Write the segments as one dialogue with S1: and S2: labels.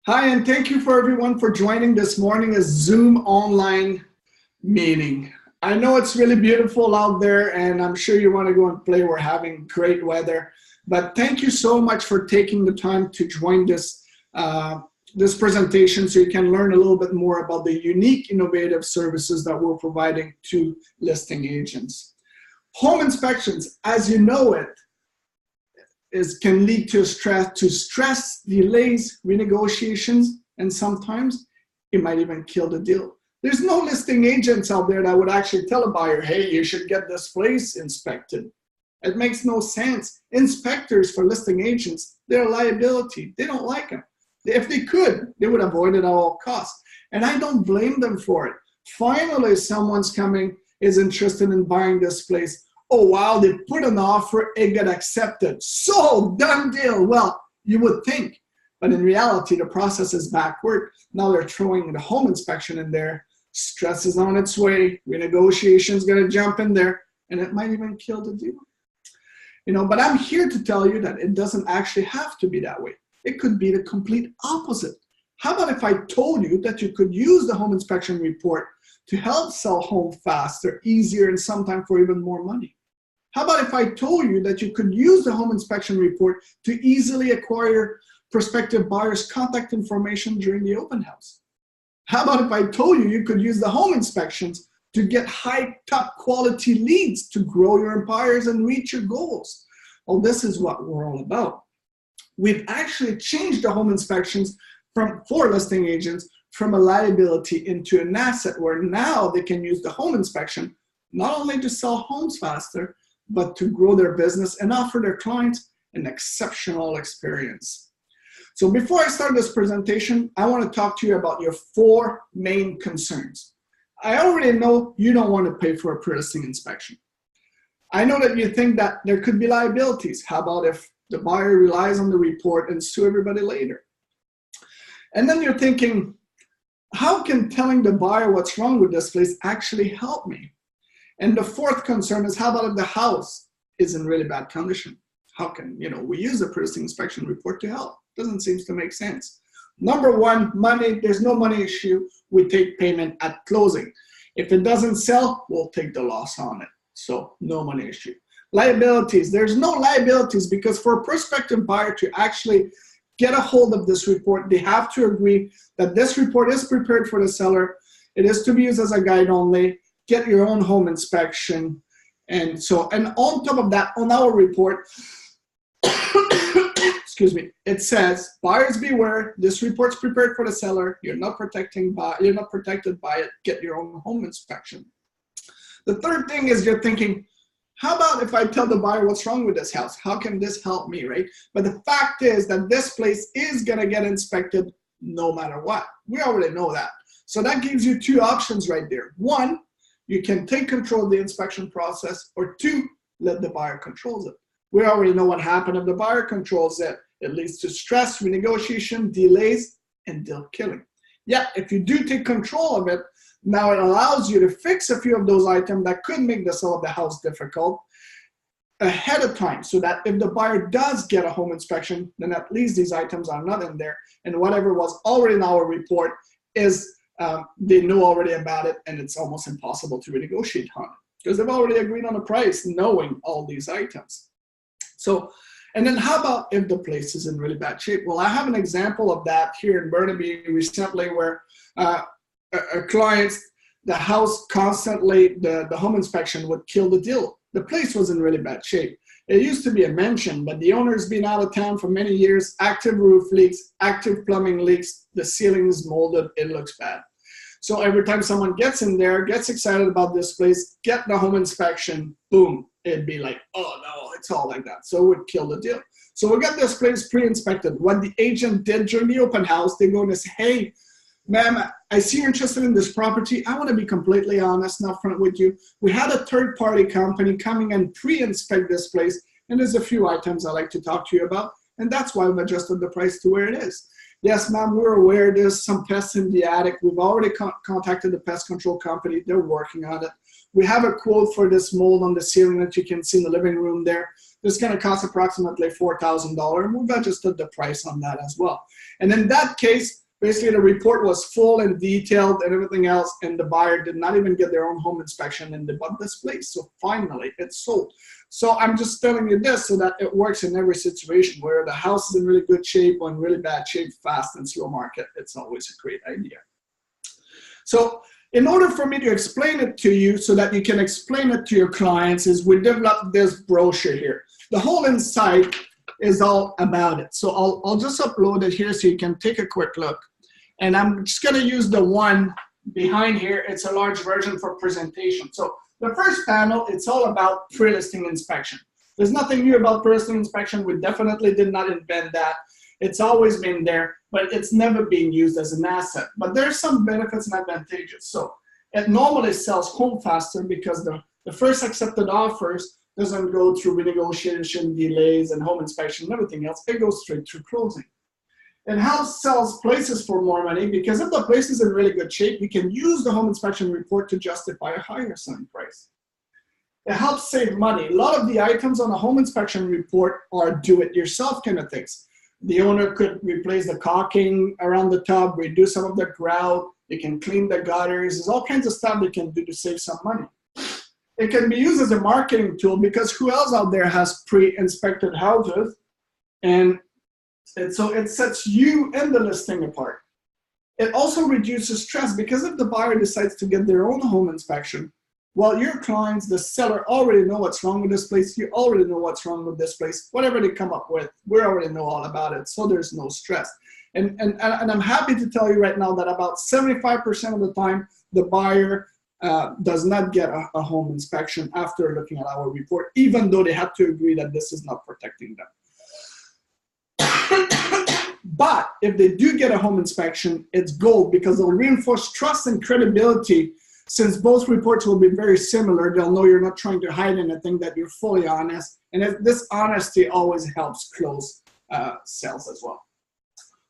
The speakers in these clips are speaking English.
S1: Hi, and thank you for everyone for joining this morning's Zoom online meeting. I know it's really beautiful out there, and I'm sure you want to go and play. We're having great weather, but thank you so much for taking the time to join this presentation so you can learn a little bit more about the unique, innovative services that we're providing to listing agents. Home inspections, as you know it, can lead to stress, delays, renegotiations, and sometimes it might even kill the deal. There's no listing agents out there that would actually tell a buyer, hey, you should get this place inspected. It makes no sense. Inspectors for listing agents, they're a liability. They don't like them. If they could, they would avoid it at all costs. And I don't blame them for it. Finally, someone's is interested in buying this place. Oh, wow, they put an offer, it got accepted. So, done deal. Well, you would think. But in reality, the process is backward. Now they're throwing the home inspection in there. Stress is on its way. Renegotiation's going to jump in there. And it might even kill the deal. But I'm here to tell you that it doesn't actually have to be that way. It could be the complete opposite. How about if I told you that you could use the home inspection report to help sell home faster, easier, and sometimes for even more money? How about if I told you that you could use the home inspection report to easily acquire prospective buyers' contact information during the open house? How about if I told you you could use the home inspections to get high, top quality leads to grow your empires and reach your goals? Well, this is what we're all about. We've actually changed the home inspections for listing agents from a liability into an asset where now they can use the home inspection not only to sell homes faster, but to grow their business and offer their clients an exceptional experience. So before I start this presentation, I want to talk to you about your 4 main concerns. I already know you don't want to pay for a pre-listing inspection. I know that you think that there could be liabilities. How about if the buyer relies on the report and sue everybody later? And then you're thinking, how can telling the buyer what's wrong with this place actually help me? And the 4th concern is, how about if the house is in really bad condition? How can, we use the pre-listing inspection report to help? Doesn't seem to make sense. Number 1, money. There's no money issue. We take payment at closing. If it doesn't sell, we'll take the loss on it. So no money issue. Liabilities. There's no liabilities because for a prospective buyer to actually get a hold of this report, they have to agree that this report is prepared for the seller. It is to be used as a guide only. Get your own home inspection. And on top of that, on our report, excuse me, it says, buyers beware, this report's prepared for the seller. You're not protected by it. Get your own home inspection. The 3rd thing is you're thinking, how about if I tell the buyer what's wrong with this house? How can this help me, right? But the fact is that this place is going to get inspected no matter what. We already know that. So that gives you 2 options right there. 1, you can take control of the inspection process, or 2, let the buyer control it. We already know what happened if the buyer controls it. It leads to stress, renegotiation, delays, and deal killing. Yeah, if you do take control of it, now it allows you to fix a few of those items that could make the sale of the house difficult ahead of time, so that if the buyer does get a home inspection, then at least these items are not in there, and whatever was already in our report is they know already about it, and it's almost impossible to renegotiate on it because they've already agreed on a price knowing all these items. So, and then how about if the place is in really bad shape? Well, I have an example of that here in Burnaby recently where a client, the house constantly, the home inspection would kill the deal. The place was in really bad shape. It used to be a mansion, but the owner's been out of town for many years, active roof leaks, active plumbing leaks, the ceiling is molded, it looks bad. So every time someone gets in there, gets excited about this place, get the home inspection, boom, it'd be like, oh no, it's all like that. So it would kill the deal. So we got this place pre-inspected. What the agent did during the open house, they go and say, hey, ma'am, I see you're interested in this property. I want to be completely honest and upfront with you. We had a third-party company coming and pre-inspect this place, and there's a few items I'd like to talk to you about, and that's why we've adjusted the price to where it is. Yes, ma'am, we're aware there's some pests in the attic. We've already contacted the pest control company. They're working on it. We have a quote for this mold on the ceiling that you can see in the living room there. this is going to cost approximately $4,000. We've adjusted the price on that as well. And in that case, basically the report was full and detailed and everything else, and the buyer did not even get their own home inspection, and they bought this place. So finally, it's sold. So I'm just telling you this so that it works in every situation, where the house is in really good shape or in really bad shape, fast and slow market. It's always a great idea. So in order for me to explain it to you so that you can explain it to your clients, is we developed this brochure here. The whole inside is all about it. So I'll just upload it here so you can take a quick look. And I'm just going to use the one behind here. It's a large version for presentation. So the first panel, it's all about pre-listing inspection. There's nothing new about pre-listing inspection. We definitely did not invent that. It's always been there, but it's never been used as an asset. But there's some benefits and advantages. So it normally sells home faster because the first accepted offers doesn't go through renegotiation, delays, and home inspection and everything else. It goes straight through closing. It helps sells places for more money because if the place is in really good shape, you can use the home inspection report to justify a higher selling price. It helps save money. A lot of the items on a home inspection report are do-it-yourself kind of things. The owner could replace the caulking around the tub, reduce some of the grout, they can clean the gutters. There's all kinds of stuff they can do to save some money. It can be used as a marketing tool because who else out there has pre-inspected houses? And so it sets you and the listing apart. It also reduces stress because if the buyer decides to get their own home inspection, well, your clients, the seller, already know what's wrong with this place. You already know what's wrong with this place. Whatever they come up with, we already know all about it, so there's no stress. And I'm happy to tell you right now that about 75% of the time, the buyer does not get a home inspection after looking at our report, even though they have to agree that this is not protecting them. But if they do get a home inspection, it's gold because they'll reinforce trust and credibility. Since both reports will be very similar, they'll know you're not trying to hide anything, that you're fully honest. And this honesty always helps close sales as well.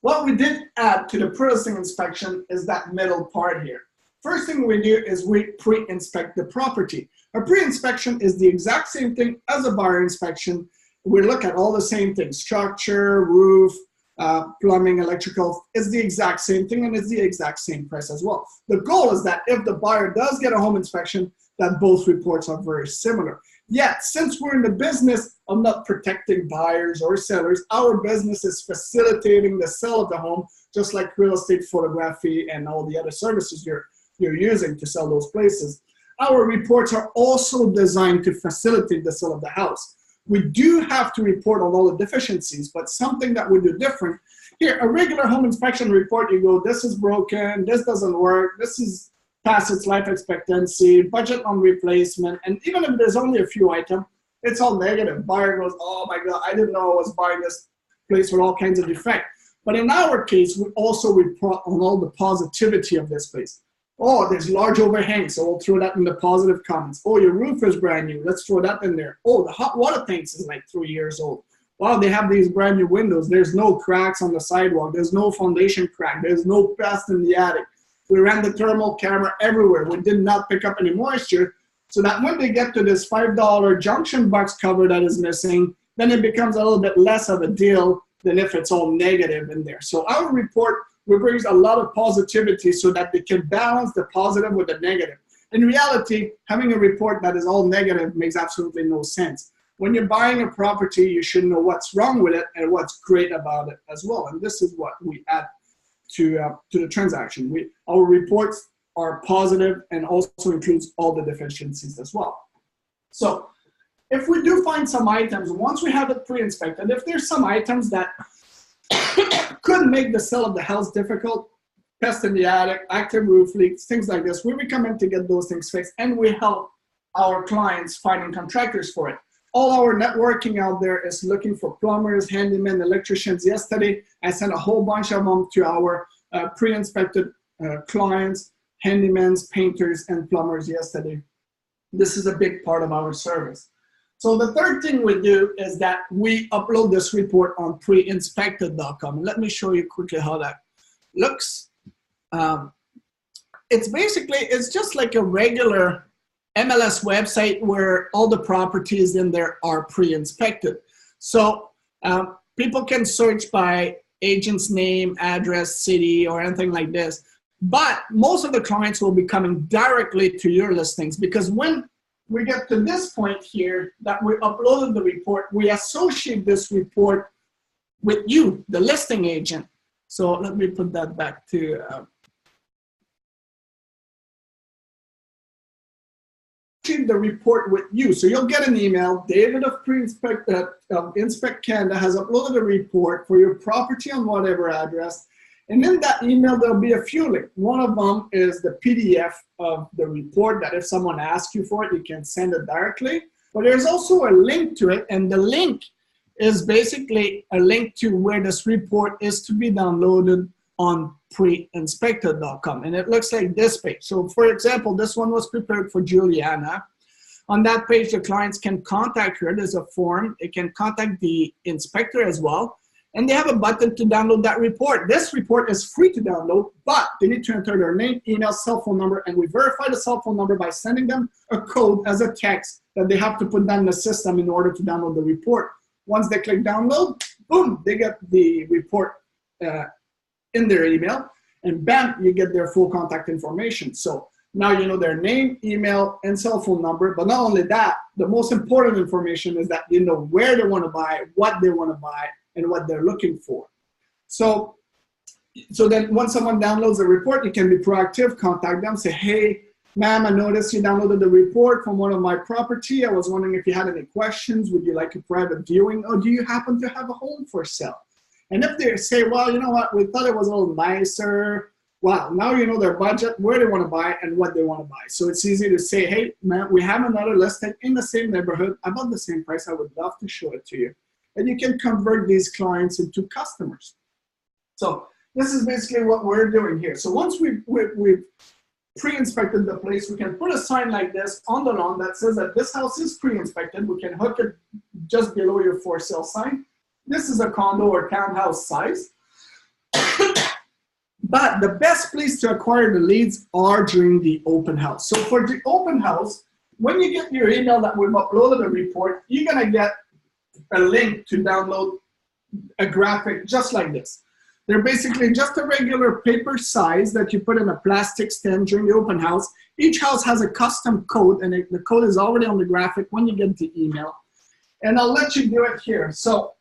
S1: What we did add to the pre-listing inspection is that middle part here. First thing we do is we pre-inspect the property. A pre-inspection is the exact same thing as a buyer inspection. We look at all the same things: structure, roof, plumbing, electrical. It's the exact same thing, and it's the exact same price as well. The goal is that if the buyer does get a home inspection, that both reports are very similar. Yet, since we're in the business of not protecting buyers or sellers, our business is facilitating the sale of the home, just like real estate photography and all the other services you're using to sell those places. Our reports are also designed to facilitate the sale of the house. We do have to report on all the deficiencies, but something that we do different. Here, a regular home inspection report, you go, this is broken, this doesn't work, this is past its life expectancy, budget on replacement, and even if there's only a few items, it's all negative. Buyer goes, oh my God, I didn't know I was buying this place with all kinds of defects. But in our case, we also report on all the positivity of this place. Oh, there's large overhang, so we'll throw that in the positive comments. Oh, your roof is brand new, let's throw that in there. Oh, the hot water tanks is like 3 years old. Wow, they have these brand new windows. There's no cracks on the sidewalk. There's no foundation crack. There's no pest in the attic. We ran the thermal camera everywhere. We did not pick up any moisture, so that when they get to this $5 junction box cover that is missing, then it becomes a little bit less of a deal than if it's all negative in there. So our report, we bring a lot of positivity so that they can balance the positive with the negative. In reality, having a report that is all negative makes absolutely no sense. When you're buying a property, you should know what's wrong with it and what's great about it as well. And this is what we add to the transaction. Our reports are positive and also includes all the deficiencies as well. So if we do find some items, once we have it pre-inspected, if there's some items that could make the sale of the house difficult, pest in the attic, active roof leaks, things like this, we recommend to get those things fixed, and we help our clients finding contractors for it. All our networking out there is looking for plumbers, handymen, electricians. Yesterday, I sent a whole bunch of them to our pre-inspected clients, handymen, painters, and plumbers yesterday. This is a big part of our service. So the third thing we do is that we upload this report on preinspected.com. Let me show you quickly how that looks. It's just like a regular MLS website where all the properties in there are pre-inspected. So people can search by agent's name, address, city, or anything like this. But most of the clients will be coming directly to your listings, because when we get to this point here that we uploaded the report, we associate this report with you, the listing agent. So let me put that back to the report with you. So you'll get an email. David of Inspect Canada has uploaded a report for your property on whatever address. And in that email, there'll be a few links. One of them is the PDF of the report that if someone asks you for it, you can send it directly. But there's also a link to it. And the link is basically a link to where this report is to be downloaded on preinspected.com. And it looks like this page. So for example, this one was prepared for Juliana. On that page, the clients can contact her. There's a form. They can contact the inspector as well. And they have a button to download that report. This report is free to download, but they need to enter their name, email, cell phone number, and we verify the cell phone number by sending them a code as a text that they have to put down in the system in order to download the report. Once they click download, boom, they get the report in their email, and bam, you get their full contact information. So now you know their name, email, and cell phone number. But not only that, the most important information is that you know where they want to buy, what they want to buy, and what they're looking for. So then once someone downloads the report, you can be proactive, contact them, say, hey, ma'am, I noticed you downloaded the report from one of my property. I was wondering if you had any questions. Would you like a private viewing? Or do you happen to have a home for sale? And if they say, well, you know what, we thought it was a little nicer. Well, now you know their budget, where they want to buy, and what they want to buy. So it's easy to say, hey, man, we have another listing in the same neighborhood, about the same price. I would love to show it to you. And you can convert these clients into customers. So this is basically what we're doing here. So once we've pre-inspected the place, we can put a sign like this on the lawn that says that this house is pre-inspected. We can hook it just below your for sale sign. This is a condo or townhouse size. But the best place to acquire the leads are during the open house. So for the open house, when you get your email that we've uploaded a report, you're gonna get a link to download a graphic just like this. They're basically just a regular paper size that you put in a plastic stand during the open house. Each house has a custom code, and the code is already on the graphic when you get the email. And I'll let you do it here. So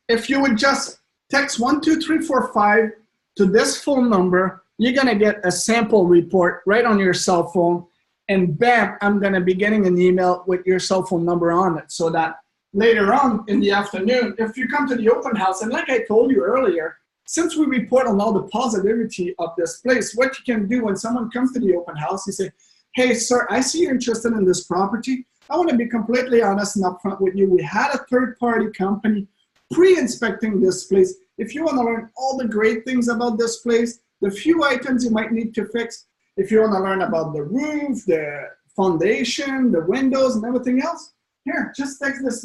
S1: if you would just text 12345 to this phone number, you're gonna get a sample report right on your cell phone. And bam, I'm gonna be getting an email with your cell phone number on it, so that later on in the afternoon, if you come to the open house, and like I told you earlier, since we report on all the positivity of this place, what you can do when someone comes to the open house, you say, hey, sir, I see you're interested in this property. I want to be completely honest and upfront with you. We had a third-party company pre-inspecting this place. If you want to learn all the great things about this place, the few items you might need to fix, if you want to learn about the roof, the foundation, the windows, and everything else, here, just text this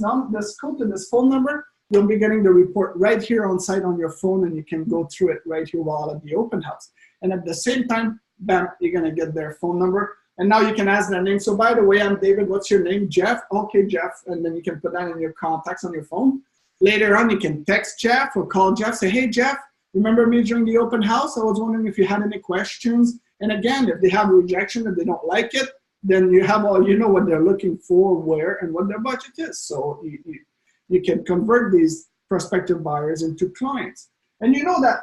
S1: code to this phone number. You'll be getting the report right here on site on your phone, and you can go through it right here while at the open house. And at the same time, bam, you're gonna get their phone number. And now you can ask their name. So by the way, I'm David, what's your name? Jeff, okay, Jeff. And then you can put that in your contacts on your phone. Later on, you can text Jeff or call Jeff, say, hey, Jeff, remember me during the open house? I was wondering if you had any questions. And again, if they have rejection, if they don't like it, then you have all, you know what they're looking for, where, and what their budget is. So you can convert these prospective buyers into clients. And you know that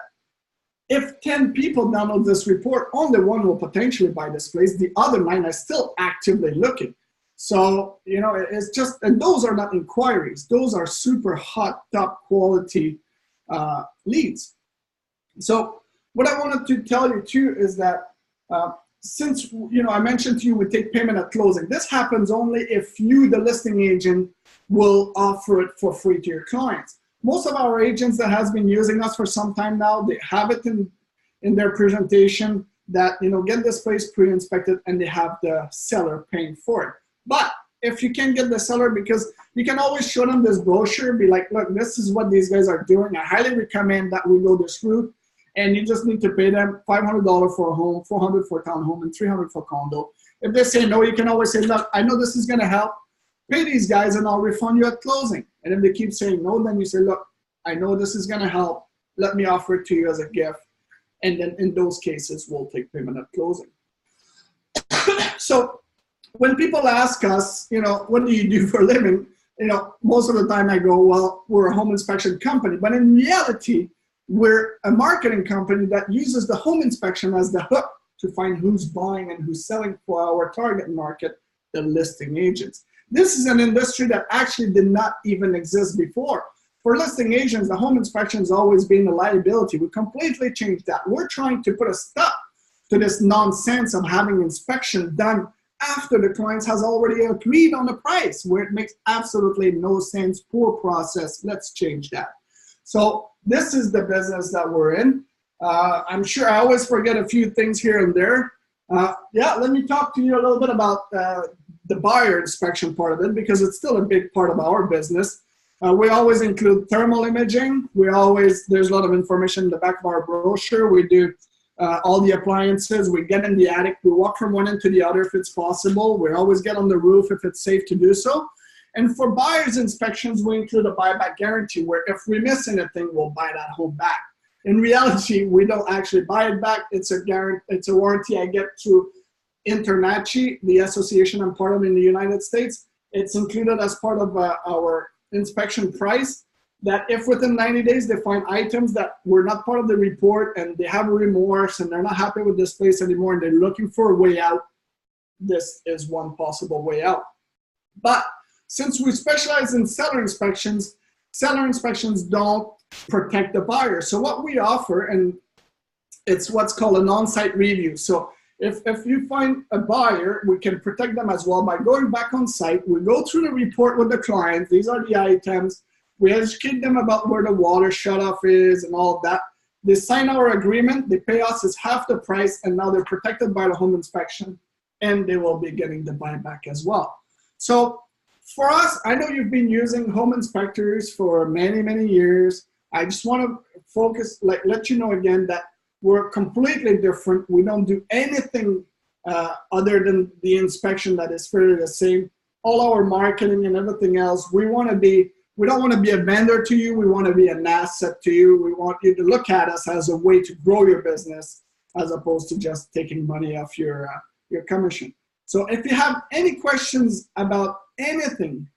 S1: if 10 people download this report, only one will potentially buy this place. The other 9 are still actively looking. So, you know, it's just, and those are not inquiries. Those are super hot, top quality leads. So what I wanted to tell you too is that since, you know, I mentioned to you we take payment at closing. This happens only if you, the listing agent, will offer it for free to your clients. Most of our agents that has been using us for some time now, they have it in their presentation that, you know, get this place pre-inspected, and they have the seller paying for it. But if you can't get the seller, because you can always show them this brochure, be like, look, this is what these guys are doing. I highly recommend that we go this route. and you just need to pay them $500 for a home, $400 for a townhome, and $300 for a condo. If they say no, you can always say, look, I know this is going to help. Pay these guys and I'll refund you at closing. And if they keep saying no, then you say, look, I know this is going to help. Let me offer it to you as a gift. And then in those cases, we'll take payment at closing. So when people ask us, what do you do for a living? Most of the time I go, well, we're a home inspection company. But in reality, we're a marketing company that uses the home inspection as the hook to find who's buying and who's selling for our target market, the listing agents. This is an industry that actually did not even exist before. For listing agents, the home inspection has always been a liability. We completely changed that. We're trying to put a stop to this nonsense of having inspection done after the client has already agreed on the price, where it makes absolutely no sense. Poor process. Let's change that. So this is the business that we're in. I'm sure I always forget a few things here and there. Let me talk to you a little bit about the buyer inspection part of it, because it's still a big part of our business. We always include thermal imaging. There's a lot of information in the back of our brochure. We do all the appliances. We get in the attic. We walk from one end to the other if it's possible. We always get on the roof if it's safe to do so. And for buyer's inspections, we include a buyback guarantee, where if we miss anything, we'll buy that home back. In reality, we don't actually buy it back. It's a warranty I get through InterNACHI, the association I'm part of in the United States. It's included as part of our inspection price, that if within 90 days they find items that were not part of the report and they have remorse and they're not happy with this place anymore and they're looking for a way out, this is one possible way out. But since we specialize in seller inspections don't protect the buyer. So what we offer, and it's what's called an on-site review. So if you find a buyer, we can protect them as well by going back on site. We go through the report with the client. These are the items. We educate them about where the water shutoff is and all of that. They sign our agreement. They pay us as half the price, and now they're protected by the home inspection, and they will be getting the buyback as well. So for us, I know you've been using home inspectors for many, many years. I just want to focus, let you know again that we're completely different. We don't do anything other than the inspection that is fairly the same. All our marketing and everything else, we don't want to be a vendor to you. We want to be an asset to you. We want you to look at us as a way to grow your business, as opposed to just taking money off your commission. So if you have any questions about anything,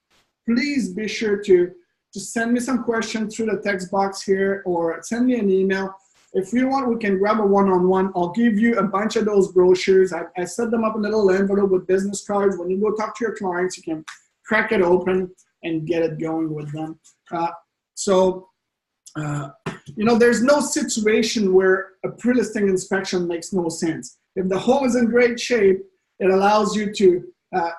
S1: please be sure to send me some questions through the text box here, or send me an email. If you want, we can grab a one-on-one. I'll give you a bunch of those brochures. I set them up in a little envelope with business cards. When you go talk to your clients, you can crack it open and get it going with them. There's no situation where a pre-listing inspection makes no sense. If the home is in great shape, it allows you to,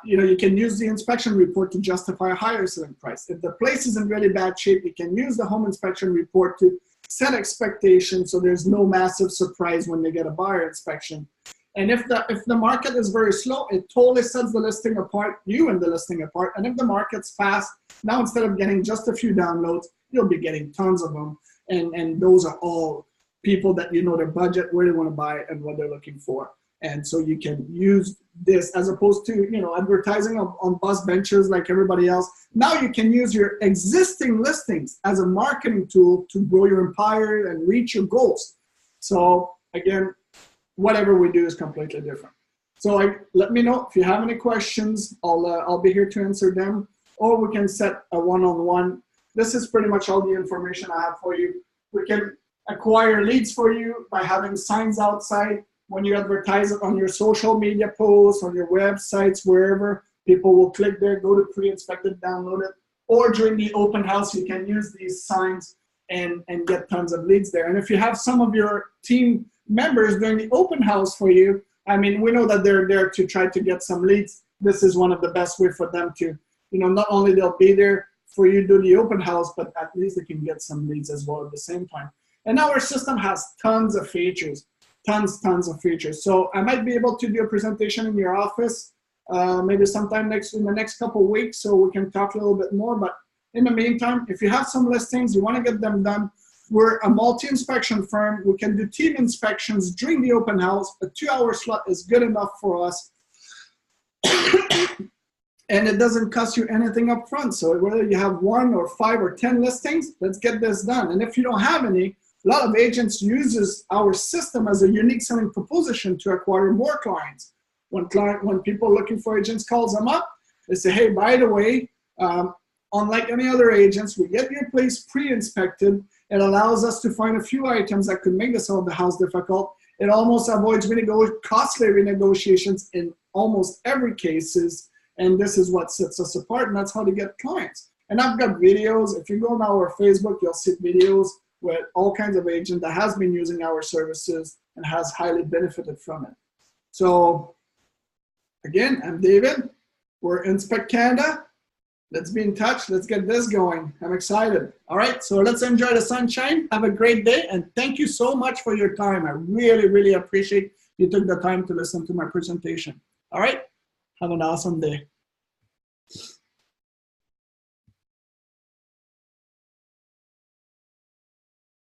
S1: you can use the inspection report to justify a higher selling price. If the place is in really bad shape, you can use the home inspection report to set expectations so there's no massive surprise when they get a buyer inspection. And if the market is very slow, it totally sets the listing apart, you and the listing apart. And if the market's fast, now instead of getting just a few downloads, you'll be getting tons of them. And those are all people that their budget, where they want to buy, and what they're looking for. And so you can use this as opposed to, advertising on bus benches like everybody else. Now you can use your existing listings as a marketing tool to grow your empire and reach your goals. So again, whatever we do is completely different. So let me know if you have any questions. I'll be here to answer them, or we can set a one-on-one. This is pretty much all the information I have for you. We can acquire leads for you by having signs outside. When you advertise it on your social media posts, on your websites, wherever, people will click there, go to pre-inspected, download it. Or during the open house, you can use these signs and get tons of leads there. And if you have some of your team members doing the open house for you, we know that they're there to try to get some leads. This is one of the best way for them to, not only they'll be there for you to do the open house, but at least they can get some leads as well at the same time. And our system has tons of features. Tons of features. So I might be able to do a presentation in your office, maybe sometime in the next couple of weeks, so we can talk a little bit more. But in the meantime, if you have some listings, you want to get them done, we're a multi-inspection firm. We can do team inspections during the open house. A 2-hour slot is good enough for us. And it doesn't cost you anything up front. So whether you have 1 or 5 or 10 listings, let's get this done. And if you don't have any, a lot of agents uses our system as a unique selling proposition to acquire more clients. When people looking for agents calls them up, they say, hey, by the way, unlike any other agents, we get your place pre-inspected. It allows us to find a few items that could make the sale of the house difficult. It almost avoids costly renegotiations in almost every cases. And this is what sets us apart, and that's how to get clients. And I've got videos. If you go on our Facebook, you'll see videos with all kinds of agents that has been using our services and has highly benefited from it. So again, I'm David. We're Inspect Canada. Let's be in touch. Let's get this going. I'm excited. All right, so let's enjoy the sunshine. Have a great day, and thank you so much for your time. I really, really appreciate you took the time to listen to my presentation. All right, have an awesome day.